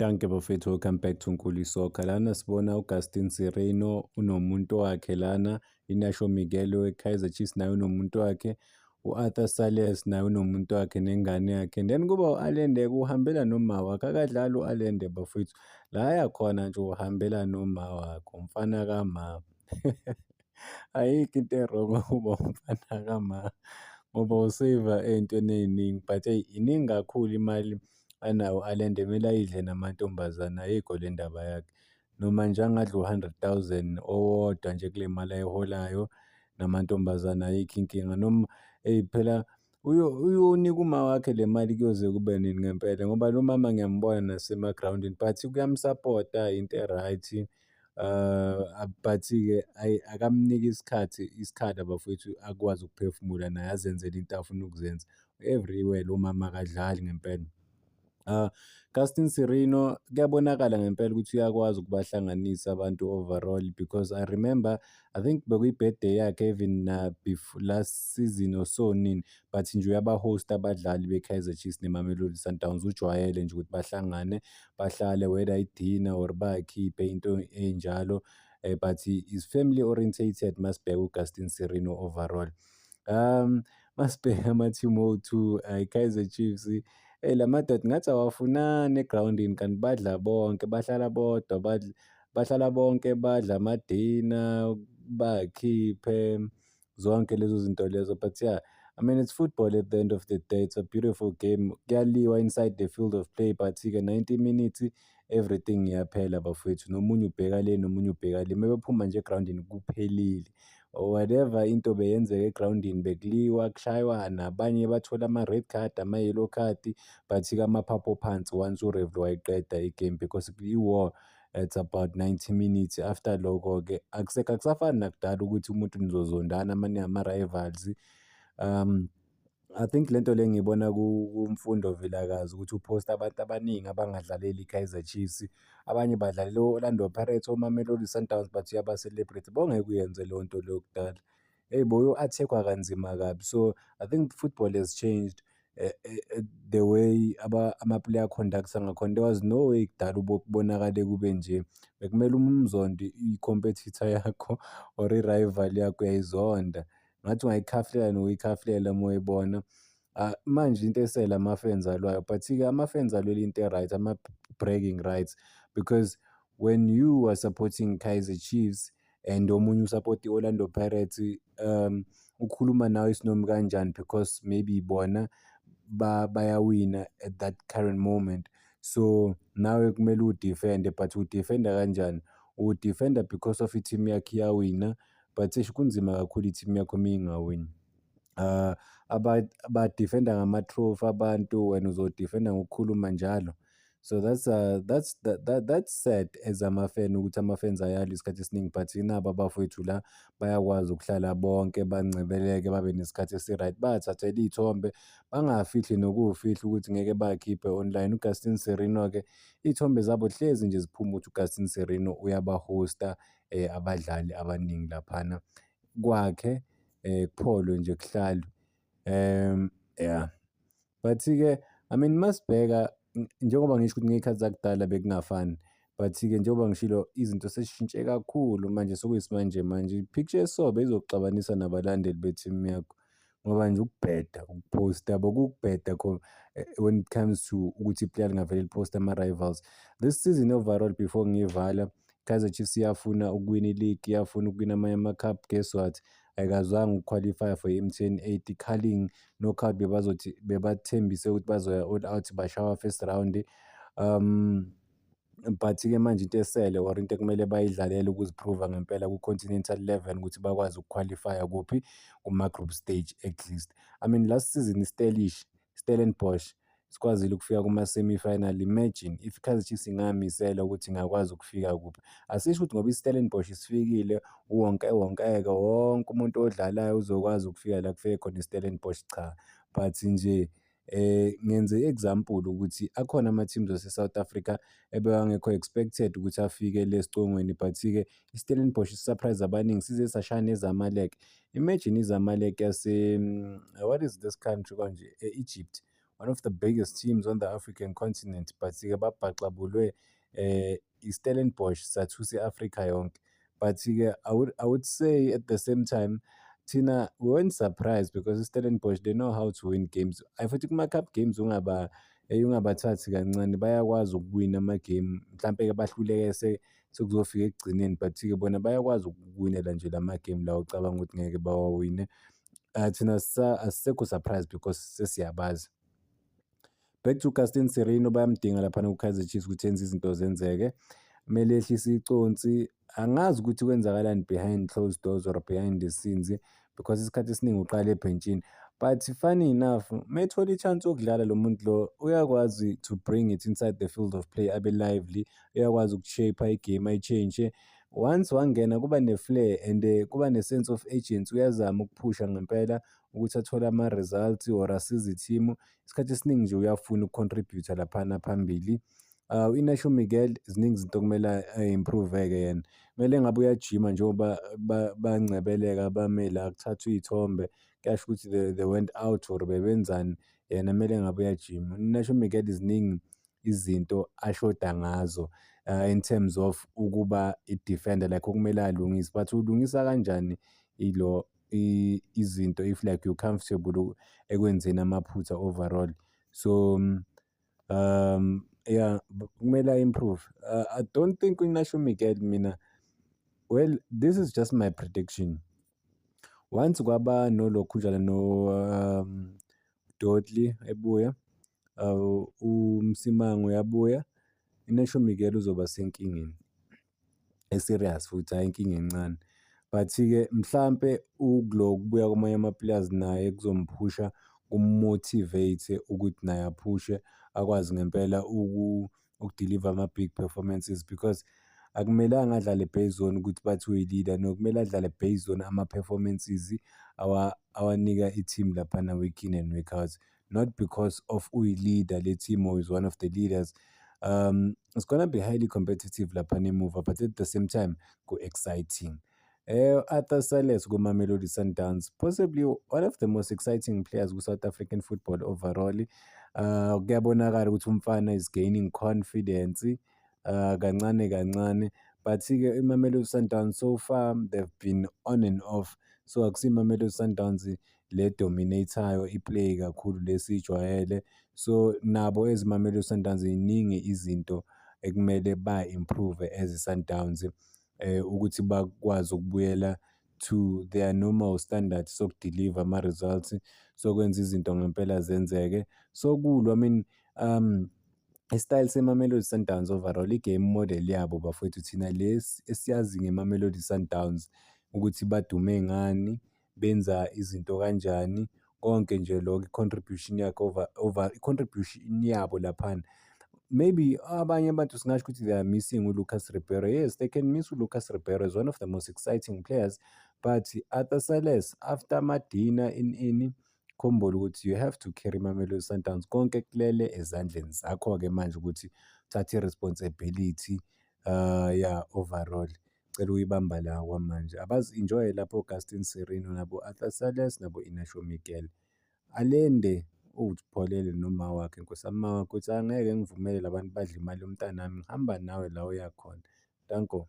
Danke bafethu, welcome back to Nkuli Soccer. Lana sibona uGustin Sireno unomuntu wakhe lana, Inacio Miguel we-Kaizer Chiefs naye unomuntu wakhe, u-Arthur Salas naye unomuntu wakhe nengane yakhe. Then kuba u-Allende uhambela noma wakhe, akadlali u-Allende bafethu. La aya khona nje uhambela noma wakhe, umfana kama. Ayikho into e-wrong ukuba umfana kama, ngoba useva ey'ntweni ey'ningi, but eyi iningi kakhulu imali anayo u-Allende, kumele ayidle namantombazane, ayikho le ndaba yakhe. Noma nje angadla u-100,000 owodwa nje kule mali ayiholayo namantombazane, ayikho inkinga. Noma phela uyonika uma wakhe le mali kuyoze kube nini ngempela, ngoba lo mama ngiyambona nasemagrawundini but kuyamsapota, into e-right. But-ke akamniki isikhathi bafowethu akwazi ukuphefumula naye azenzele into afuna ukuzenza. Everywhere lo mama akadlali ngempela. Justin Sireno kuyabonakala ngempela ukuthi uyakwazi ukubahlanganisa abantu overall, because I remember, I think bekuyi-birthday yakhe even last season or so nini, but nje uyaba-host abadlali be-Kaizer Chiefs neMamelodi Sundowns. Ujwayele nje ukuthi bahlangane bahlale, whether i-dinner or bakhiphe into enjalo, but is family orientated masibheka uGustin Sireno overall. Masibheka ama-team wethu, i-Kaizer Chiefs, la madoda ngathi awafunani egrawundini kanti badla bonke, bahlala bodwa, bahlala bonke badla amadina, bakhiphe zonke lezo zinto lezo. But yeah, I mean, it's football at the end of the day. It's a beautiful game. Kuyaliwa inside the field of play, but-ke 90 minutes everything iyaphela bafowethu. Nomunye ubheka le, nomunye ubheka le. Mebephuma nje egrawundini kuphelile. Or whatever into beyenzeka egrawundini, bekuliwa, kushaywana, abanye bathola ama-red card, ama-yellow card, but-ke amaphaphu phansi once uRevlo wayiqeda igame, because i-war it's about 90 minutes. After lokho-ke akusafani nakudala ukuthi umuntu nizozondana ama-rivals. I think lento le ngiyibona kuMfundo Vilakazi, ukuthi uphosta abantu abaningi abangadlaleli i-Kaizer Chiefs, abanye badlalela o-Orlando Pirates, oMamelodi Sundowns, but uyaba-celebrate. Bowungeke uyenze leyo nto leyo kudala. Hey boy, u-attack-wa kanzima kabi. So I think football has changed the way ama-player conducts-a ngakhona. There was no way kudala kubonakale kube nje. Bekumele umzondi i-competitor yakho or i-rival yakho uyayizonda. Ngathi ungayikhafulela nokuyikhafulela uma uyibona. Manje into esele ama-fans alwayo, but-ke ama-fans alwela into e-right, ama-bragging rights, because when you are supporting Kaizer Chiefs and omunye usupport i-Orlando Pirates, ukhuluma nawe isinomi kanjani, because maybe bona bayawina at that current moment. So nawe kumele udefende, but udefenda kanjani? Udefenda because of i-team yakhe iyawina, but kunzima kakhulu i-team yakho uma ingawini. Abadefenda ngama-trophy abantu, wena uzodefenda ngokukhuluma njalo. So that's sad as ama-fan, ukuthi ama-fans ayalwa isikhathi esiningi, but nabo abafowethu la bayakwazi ukuhlala bonke bancebeleke, babe nesikhathi esi-right, bathathela iy'thombe, bangafihli nokuwufihla ukuthi ngeke bakhiphe online. uGustin Sireno-ke iy'thombe zabo hlezi nje ziphuma ukuthi uGustin Sireno uyaba-host-a abadlali abaningi laphana kwakhe, kupholwe nje kuhlalwe. Yeah, but-ke I mean masibheka, njengoba ngisho ukuthi ngey'khathi zakudala bekungafani, but-ke njengoba ngishilo izinto sezishintshe kakhulu manje, sekuyisimanje manje. I-picture esobe izokuxabanisa nabalandeli be-team yakho, ngoba nje ukubheda, ukuphosta yabo kukubheda when it comes to ukuthi iplayer lingavele liphoste ama-rivals. This season overall, before ngiyivala, Kaizer Chiefs iyafuna ukuwina i-league, iyafuna ukuwina amanye ama-cup. Guess what? Ayikazange ukuqualify for i-MTN 8. I-Carling knockout bebathembise ukuthi bazoya all out, bashawa first round. But-ke manje into esele, or into ekumele bayidlalele ukuziprova ngempela ku-continental level, ukuthi bakwazi ukuqualifya kuphi, kuma-group stage at least. I mean last season Stellenbosch sikwazile ukufika kuma-semi-final. Imagine if i-Kaizer Chiefs ingay'misela ukuthi ingakwazi ukufika kuphi. Asisho ukuthi ngoba i-Stellenbosch isifikile wonke umuntu odlalayo uzokwazi ukufika la kufike khona i-Stellenbosch, cha. But nje ngenze i-example ukuthi akhona ama-teams ase-South Africa ebewangekho expected ukuthi afike lesicongweni, but-ke i-Stellenbosch i-surprise abaningi, size sashaya neZamalek. Imagine iZamalek what is this country kanje, Egypt. one of the biggest teams on the African continent, but-ke babhaxabulwe i-Stellenbosch sathusa i-Afrika yonke. But-ke I would say at the same time thina we weren't surprised because i-Stellenbosch they know how to win games. Futhi kuma-cup games ungabathathi kancane bayakwazi ukuwina ama-game mhlampe-ke bahluleke sekuzofika ekugcineni but-ke bona bayakwazi ukuwinela nje lama-game lawa ucabanga ukuthi ngeke bawawine. Thina asisekho surprised because sesiyabazi. Back to Casting Sereno bayamdinga laphana ku-Kaizer Chiefs ukuthi enze izinto zenzeke. Kumele ehlise iconsi. Angazi ukuthi kwenzakalani behind closed doors or behind the scenes because isikhathi esiningi uqala ebhentshini. But funny enough, methola i-chance yokudlala lo muntu lo uyakwazi to bring it inside the field of play abe lively, uyakwazi ukushape igame ayichange. Once wangena kuba ne-flair and kuba ne-sense of urgency, uyazama ukuphusha ngempela ukuthi athole ama-results or asize i-team. Isikhathi esiningi nje uyafuna ukucontribute laphana phambili. INasho Miguel ziningi izinto okumele improve-ke yena. Kumele ngabe uyajima njengoba bangcebeleka bame la kuthathwa iy'thombe kuyasho ukuthi they went out or bebenzani, yena kumele ngabe uyajima. INasho Miguel ziningi izinto ashoda ngazo in terms of ukuba i-defender like okumele alungise, but ulungisa kanjani izinto if like you're comfortable ekwenzeni amaphutha overall. So yeah, kumele improve. I don't think uNasho Miguel mina, well, this is just my prediction. Once kwaba nolokhunjana Dudley ebuya, uMsimango yabuya, iNasho Miguel uzoba senkingeni serious futhi hayi inkinga encane. But-ke mhlampe ukulo kubuya kwamanye ama-players naye kuzomphusha kummotivate ukuthi naye aphushe akwazi ngempela ukudeliver ama-big performances because akumelanga adlale based on ukuthi bathi uyi-leader, no, kumele adlale based on ama-performances awanika i-team laphana week in and week out, not because of uyi-leader le-team or is one of the leaders. It's gonna be highly competitive laphana emuva but at the same time ku-exciting. Arthur Seles kuMamelodi Sundowns, possibly one of the most exciting players ku-South African football overall. Kuyabonakala ukuthi umfana is gaining confidence kancane kancane, but-ke iMamelodi Sundowns so far they've been on and off, so akusiyo iMamelodi Sundowns le dominate-ayo iplay kakhulu lesiyijwayele. So nabo as iMamelodi Sundowns ziningi izinto ekumele ba-improve as i-Sundowns ukuthi bakwazi ukubuyela to their normal standards sokudeliver ama-results, sokwenza izinto ngempela zenzeke. Sokulwa, I mean i-style seMamelodi Sundowns overall i-game model yabo bafowethu thina esiyazi ngeMamelodi Sundowns ukuthi badume ngani, benza izinto kanjani, konke nje lokho i-contribution yakho i-contribution yabo laphana. Maybe abanye abantu singasho ukuthi they are missing uLucas Ribeiro. Yes, they can miss uLucas Ribeiro as one of the most exciting players, but Arthur Seles after Madina in khumbula ukuthi you have to carry Mamelodi Sundowns, konke kulele ezandleni zakho-ke manje ukuthi uthathe i-responsibility yeah overall. Cela uyibamba la kwamanje. Abazi-enjoye lapho Augustine Sirino nabo Arthur Seles nabo Inacio Miguel. Alende uzipholele noma wakhe nkosazana wakhe ukuthi angeke ngivumele labantu badle imali yomntanami, ngihamba nawe la oya khona. Danko.